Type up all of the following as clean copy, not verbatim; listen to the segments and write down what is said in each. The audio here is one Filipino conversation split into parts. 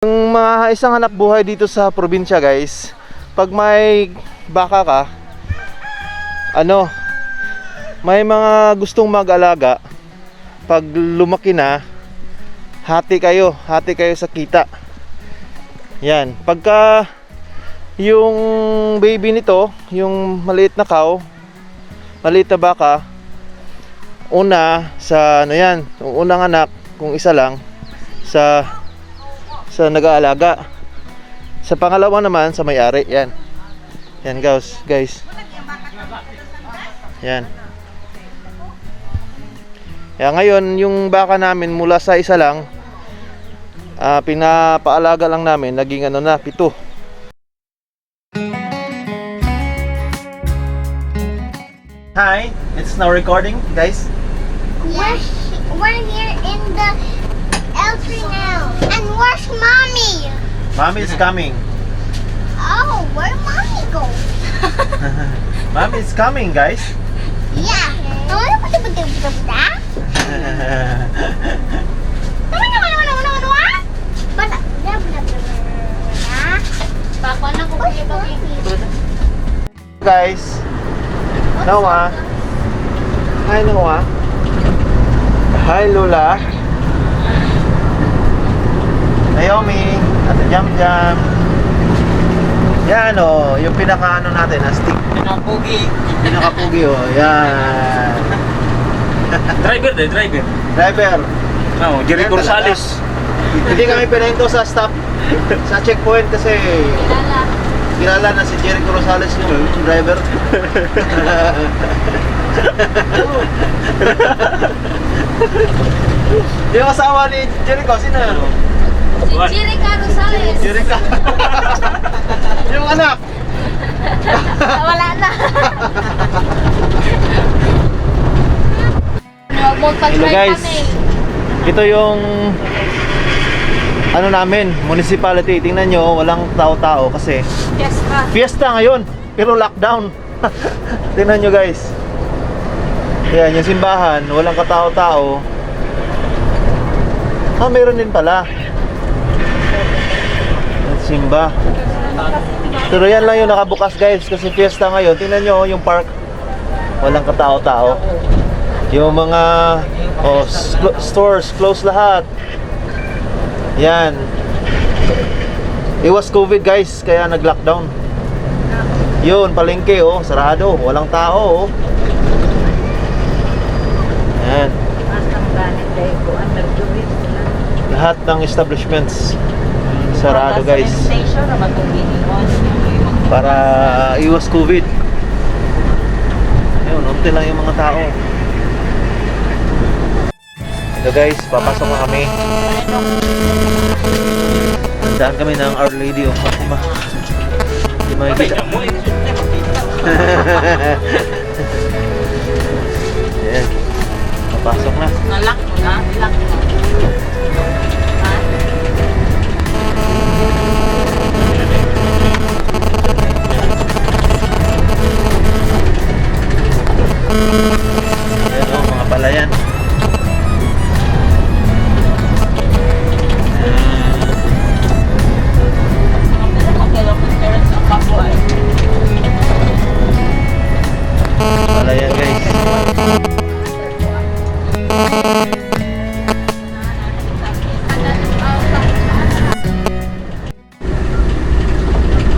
Yung mga isang hanap buhay dito sa probinsya, guys, pag may baka ka, may mga gustong mag-alaga. Pag lumaki na, hati kayo sa kita. Yan, pagka yung baby nito, yung maliit na cow, maliit na baka, una sa unang anak, kung isa lang, sa nag-aalaga. Sa pangalawa naman sa may-ari. Yan guys. Yan. Kaya ngayon yung baka namin mula sa isa lang, pinapaalaga lang namin, naging 7. Hi, it's now recording, guys. We're here in the L3 now. And where's mommy? Mommy is coming. Oh, where mommy go? Mommy is coming, guys. Yeah. Guys, Noah. Hi, Noah. Hi, Lola. Naomi, Ate Jam Jam. Yan yung pinaka natin, stick. Pinaka-pugi yan. Driver. No, Jericho Rosales. Hindi kami pinento sa stop, sa checkpoint kasi kilala na si Jericho Rosales yung driver. Yung asawa ni Jericho, sino? Si Jerica Rosales. Jericho. Yung anak. Wala na. Hello guys. Ito yung namin, municipality. Tingnan nyo, walang tao-tao kasi fiesta ngayon, pero lockdown. Tingnan nyo guys. Yan, yung simbahan, walang katao-tao. Meron din pala. Simba. Pero yan lang yung nakabukas guys kasi fiesta ngayon. Tingnan nyo yung park, walang katao-tao. Yung mga stores close lahat. Yan. Iwas COVID guys, kaya nag-lockdown. Yun, palengke sarado, walang tao Yan. Lahat ng establishments sarado guys. Para iwas COVID. Yun, unti lang yung mga tao. Ito guys, papasok na kami. Handaan kami ng Our Lady of Fatima. Hindi makikita. Ayan, papasok na. Nalak mo na? Nalak mo. Ayan mga palayan. Palayan guys.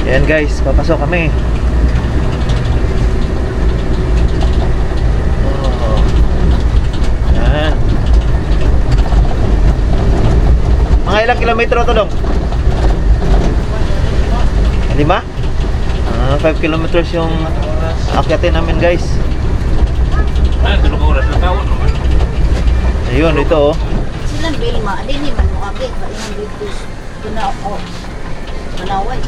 Ayan guys, papasok kami. Mga ilang kilometro to dong? 5? 5 kilometers yung akyatin namin guys. Ayun, ito Silang Belma, di ni man mo abig, ba yung dito na ako. Manaway.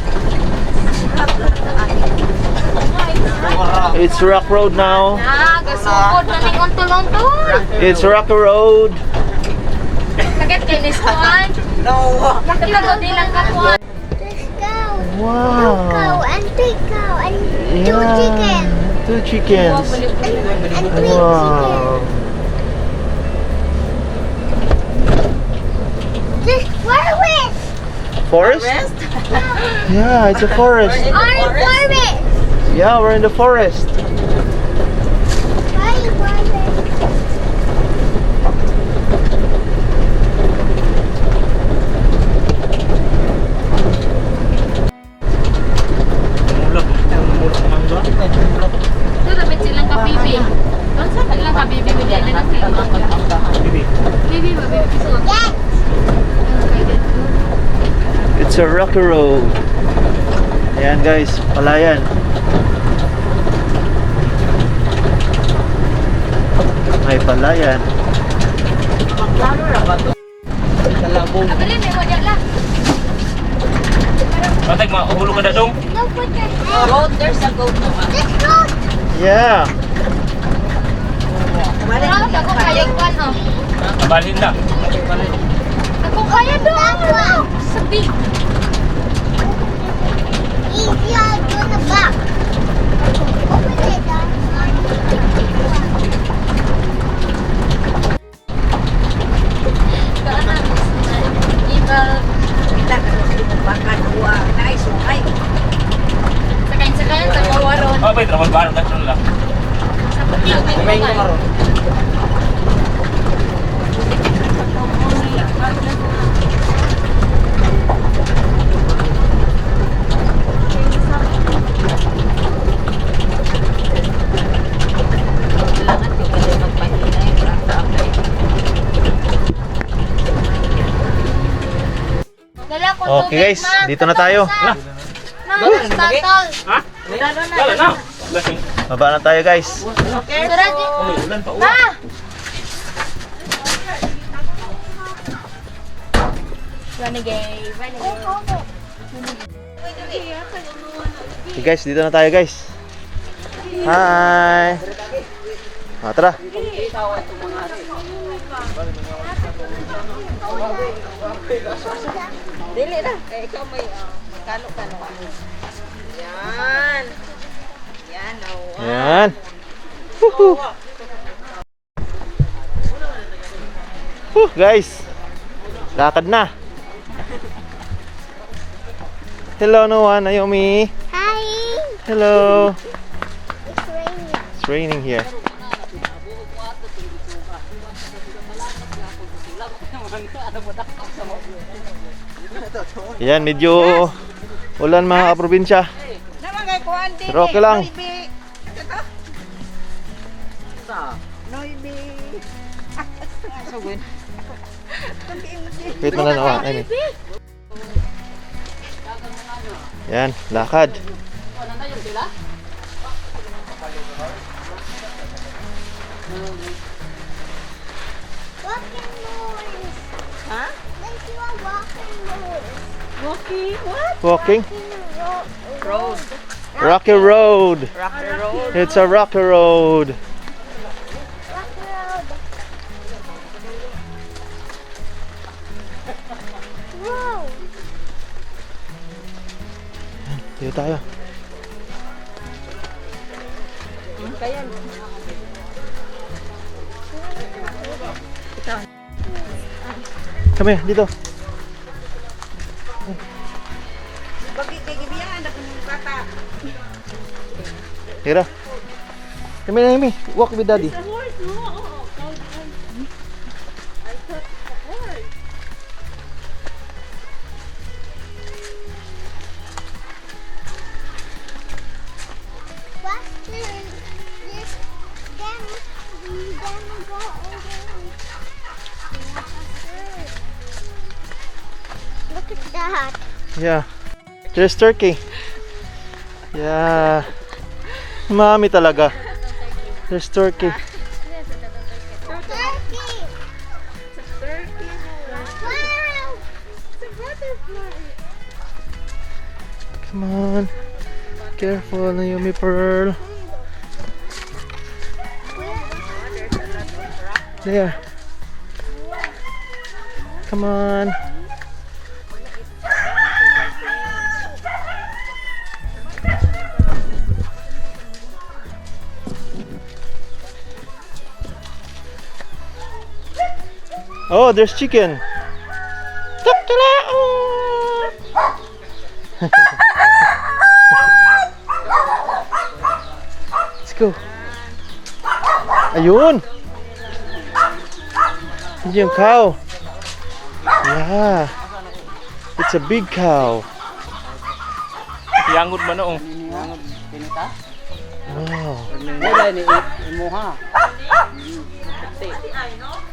It's Rock Road now. Gasukod na ning untol-untol. It's Rock Road. Kaget kay Niskuan. No. Nakapagod nilang kakuan. Let's go. Wow. Cow and big cow and two Yeah. chickens. 2 chickens. And 3 Wow. chickens. This where is? Forest? Yeah, it's a forest. Our forest! Yeah, we're in the forest. Our forest! Mulak. Mulak mangga. Ito, dapat silang kabibi. Doon sa silang kabibi, hindi na lang silang mangga. Bibi. Bibi ba, bibi piso? Yes! It's a rocky road. Ayan guys, palayan. May palayan. Abilin, may wajak lang. Patay, mahulog ka na dong. No, put your hand. Road, there's a goat naman. This road! Yeah. Wala, ako kaya kwan, oh. Kabalhin na. Ako kaya doon! Sabi! Easier to the back. Open it down. Kita ka makan uwa. Nice, ay. Sakayin sa kawaron. Oh, ba't naman ba? Nagkakasyon lang. Sa puti, may kumaron. Okay guys, dito na tayo. Ma'am, tatol. Ha? Wala na. Lasing. Baba na tayo guys. Surat din. Ulan pa. Ma! Renegade, renegade. Okay guys, dito na tayo guys. Hi. Tara. Dili na. Eh, ikaw may kano-kano. Yan. Yan, oh. Yan. Woohoo. Guys. Lakad na. Hello Noah, Naomi. Hi! Hello. It's raining. It's raining here. Yan, medyo ulan mga kaprobinsya. Naman kay kuan din. Pero okay lang. Noibi. So good. Wait mo na Noah. Yan, lakad. Walking noise. Ha? Like you are walking noise. Walking what? Walking. Road. Rocky road. Rocky road. It's a rocky road. Rocky road. Wow. Dito tayo. Kaya. Come here, dito. Bakit kay gibiyan na kung bata? Tira. Come here, Amy. Walk with daddy. Look at that. Yeah. There's turkey. Yeah. Mami talaga. There's turkey. Turkey. Wow. It's a butterfly. Come on. Careful, Naomi Pearl. There. Come on. Oh, there's chicken. Tap-tala! Oh. Let's go. Ayun. Yun yung cow. Yeah. It's a big cow. Yangod man noong. Wow. Wala ni imuha.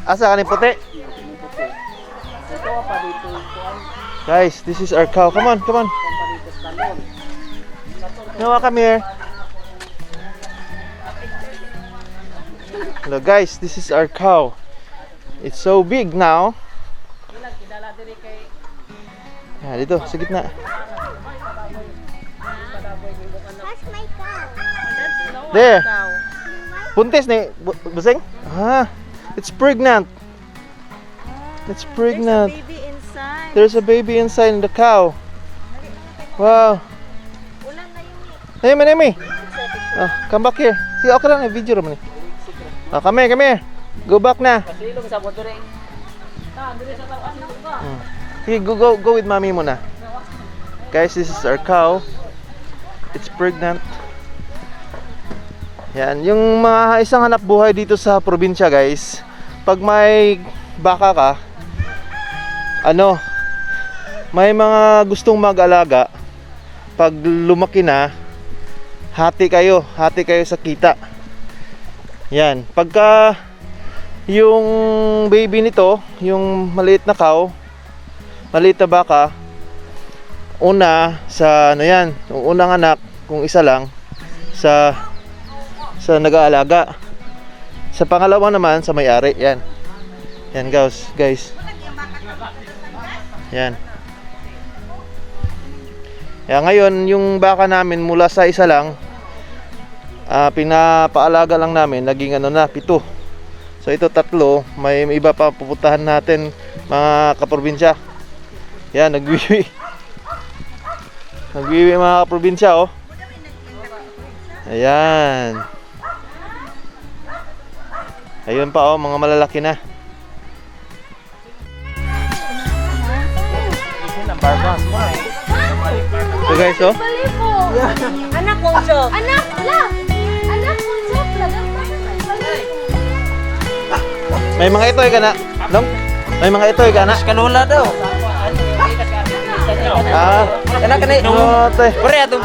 Asa ka ni puti? Ito pa dito kuan Guys, this is our cow. Come on, come on. pa dito salon. Noah, come here. Hello guys, this is our cow. It's so big now. Ah, dito, sa gitna. There. Buntis ni busing? Ah, it's pregnant. It's pregnant. Baby inside. There's a baby inside the cow. Wow. Ulan na yun. Nemi. Oh, come back here. See, okay lang, video naman eh. Oh, come here. Go back na. Silong sa motor eh. Ta, dire sa taas nito ka. Sige, go with mommy muna. Guys, this is our cow. It's pregnant. Yan, yung mga isang hanap buhay dito sa probinsya, guys. Pag may baka ka, may mga gustong mag-alaga. Pag lumaki na, hati kayo sa kita. Yan, pagka yung baby nito, yung maliit na cow, maliit na baka, una sa yung unang anak, kung isa lang, sa nag-aalaga. Sa pangalawa naman sa may-ari. Yan guys. Yan. Ngayon yung baka namin mula sa isa lang, pinapaalaga lang namin, naging 7. So ito 3, may iba pa pupuntahan natin mga kaprobinsya. Yan, nagwiwi mga kaprobinsya, oh. Ayan. Ayun pa, oh, mga malalaki na. So guys, oh. Anak ko, Job. Anak, la! Anak ko, job lang. May mga itoy ka na. Long? May mga itoy ka na. Kanula daw. Ah, Kana kani. oh, te. Pare ato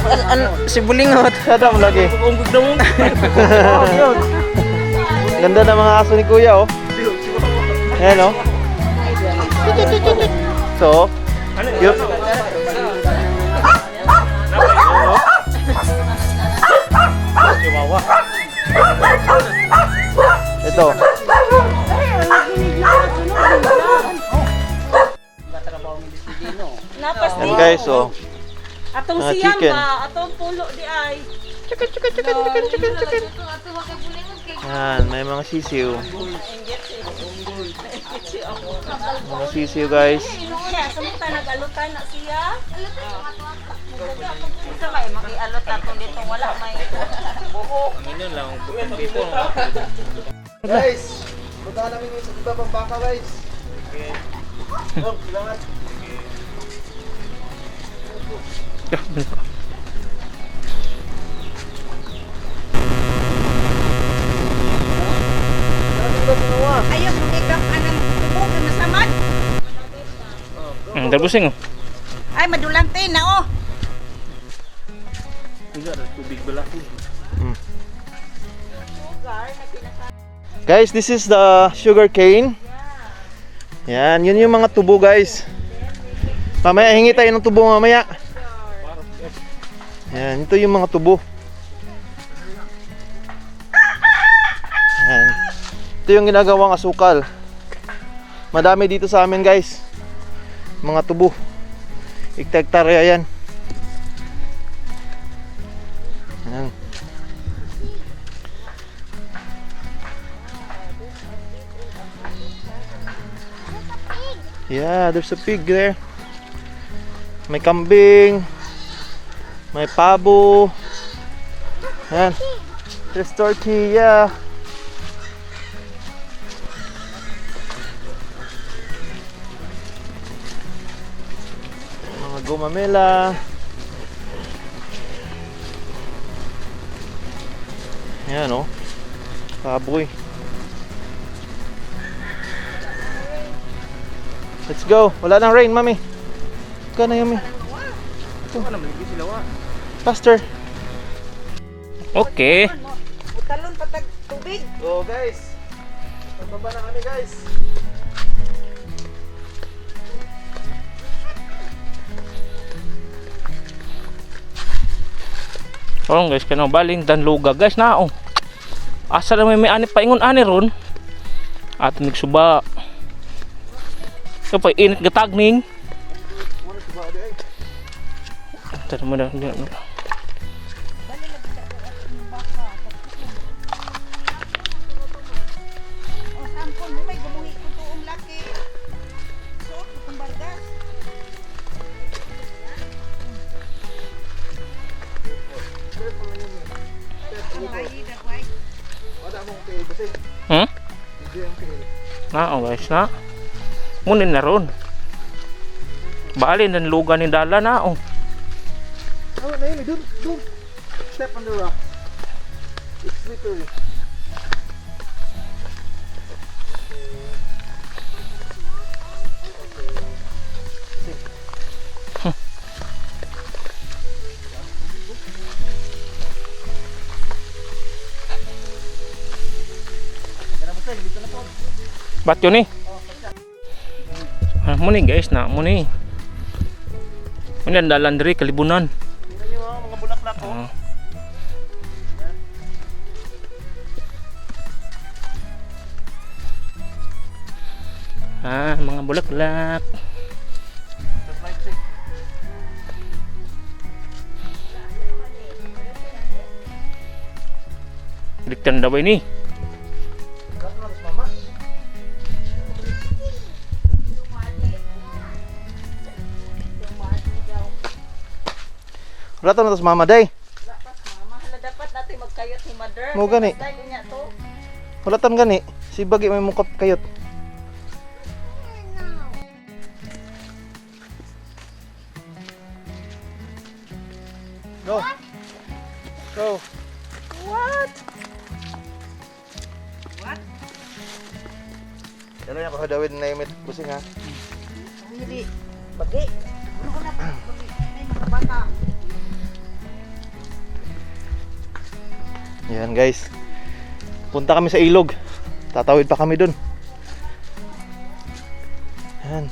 si bulingot. Sadam lagi. Unggog dong. Ganda ng mga aso ni Kuya, oh. Ayan, oh. So, yun. Chihuahua. Ito. Napas Yan guys, oh. Atong Mga siyang chicken. ba, atong pulo di ay. Chicken. Yan, may mga sisiw. Mga sisiw, guys. Kaya samta nag-alutan na siya. Ito kay makialot atong dito wala may buhok. Ngayon lang dito. Guys, punta namin sa iba pang baka, guys. Oh, kailangan. Ayaw mo ikap anang buhok na nasamad. Terbusing oh. Ay madulante na oh. Tubig balaki. Guys, this is the sugar cane. Yan, yun yung mga tubo, guys. Mamaya, hingi tayo ng tubo mamaya. Yan, ito yung mga tubo. Yan. Ito yung ginagawang asukal. Madami dito sa amin, guys. Mga tubo. Hektarya yan. Yan. Yeah, there's a pig there. May kambing. May pabo. Yan. There's tortilla. Mga gumamela. Yan oh. Kaboy. Let's go. Wala nang rain, mami. Ika na yumi. Ano naman hindi sila wa. Faster. Okay. Talon patag tubig. So guys. Pagbaba na kami guys. Oh guys, kano baling dan luga guys na oh. Asa na may ani paingon ani ron. At nagsuba. So pa init gatagning. Muna suba di ay. Tara mo na. O sampon mo may gumuhi ko tuong laki. So, itong bargas. Ang bayi dagway. Wala mong tail basing. Hmm? Hindi ang tail. Na oh guys na. Munin na ron. Balin dan luga ni dala na oh. Oh, na yun. Doon. Step on the rock. It's slippery. Ba't yun eh? Muni guys na, muni. Muni ang dalan diri, kalibunan. Tingnan nyo mga bulaklak oh. Mga bulaklak. Just like this. Diktan daw ini. Dapat na mas mama. Wala to na tas mama day. Mahala dapat natin magkayot ni mother. Mo gani. Dahil niya to. Wala tan gani. Si bagi may mukap kayot. Go. Go. What? Dalo niya ko Dawid na imit kusing ha. Hindi. Bagi. Ano ko na bagi. Ay mga bata. Yan guys. Punta kami sa ilog. Tatawid pa kami dun. Yan.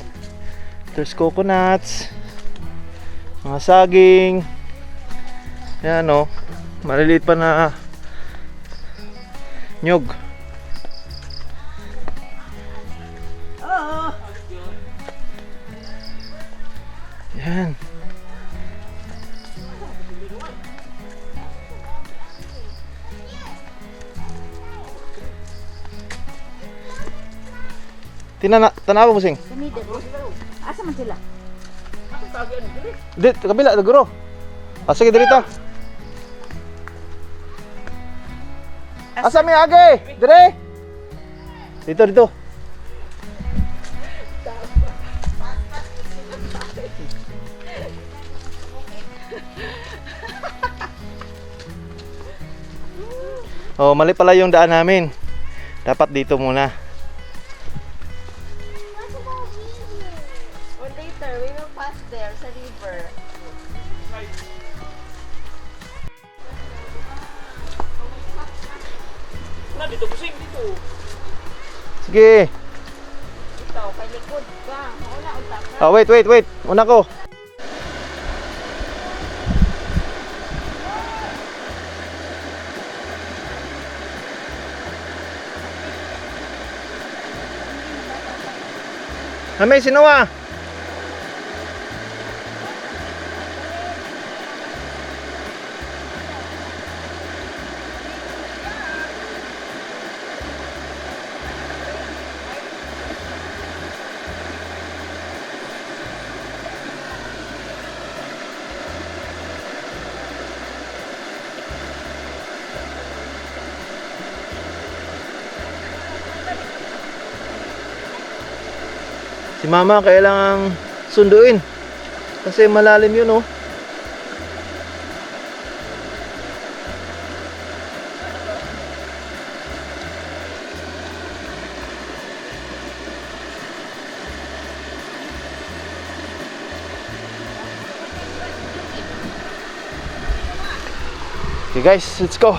There's coconuts. Mga saging. Yan o. Maliliit pa na nyog. Oo. Yan. Tanawa mo sing. Kami dito. Asa man sila? Dit, kabila, naguro. Sige, dito. Asa mi age? Dire. Dito. Oh, mali pala yung daan namin. Dapat dito muna. Or later, we will pass there sa river. Na dito kusing dito. Sige. Ikaw, kay likod ka. Wala, utak ka. Oh, wait. Una ko. May sinuwa. Si mama kailangang sunduin kasi malalim yun oh. Okay guys, let's go.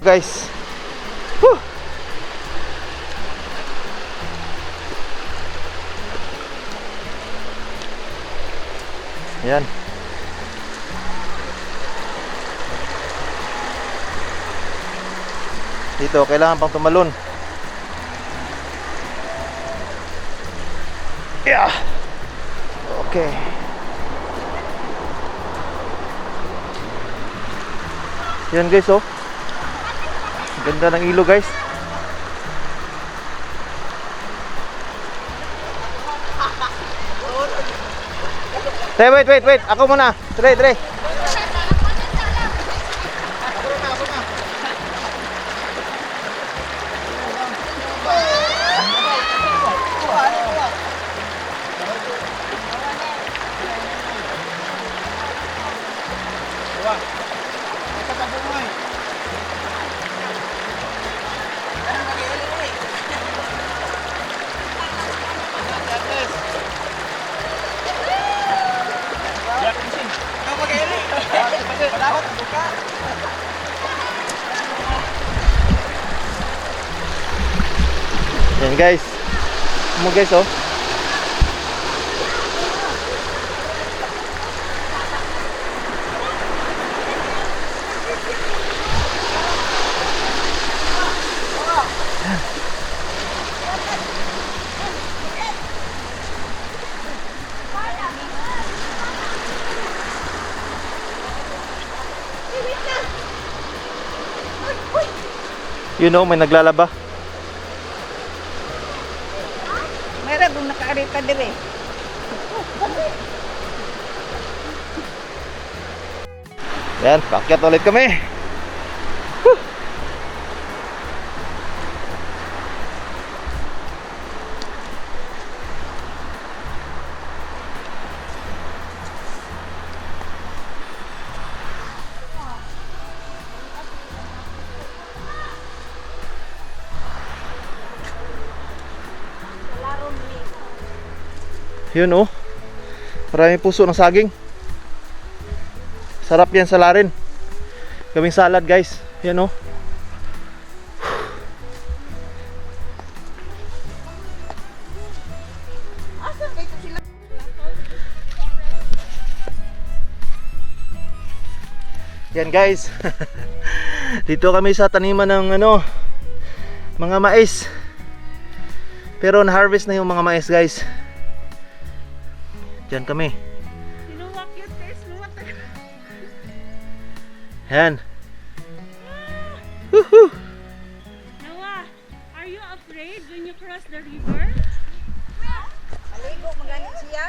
Guys. Whew. Ayan. Dito kailangan pang tumalon. Yeah. Okay. Yan guys, oh. Ganda ng ilog guys. Wait. Ako muna. Tre. Yan guys. Mo guys, oh. You know, may naglalaba. Meron kung nakaarita dire. Yan, paakyat ulit kami. Whew. Yun, oh. Maraming puso ng saging. Sarap yan sa larin. Gawing salad guys. Yan, oh. Yan guys. Dito kami sa taniman ng mga mais. Pero na-harvest na yung mga mais guys. Diyan kami. Sinuwak yun, guys. Yan. Woohoo! Noah, are you afraid when you cross the river? Aligo magaling siya.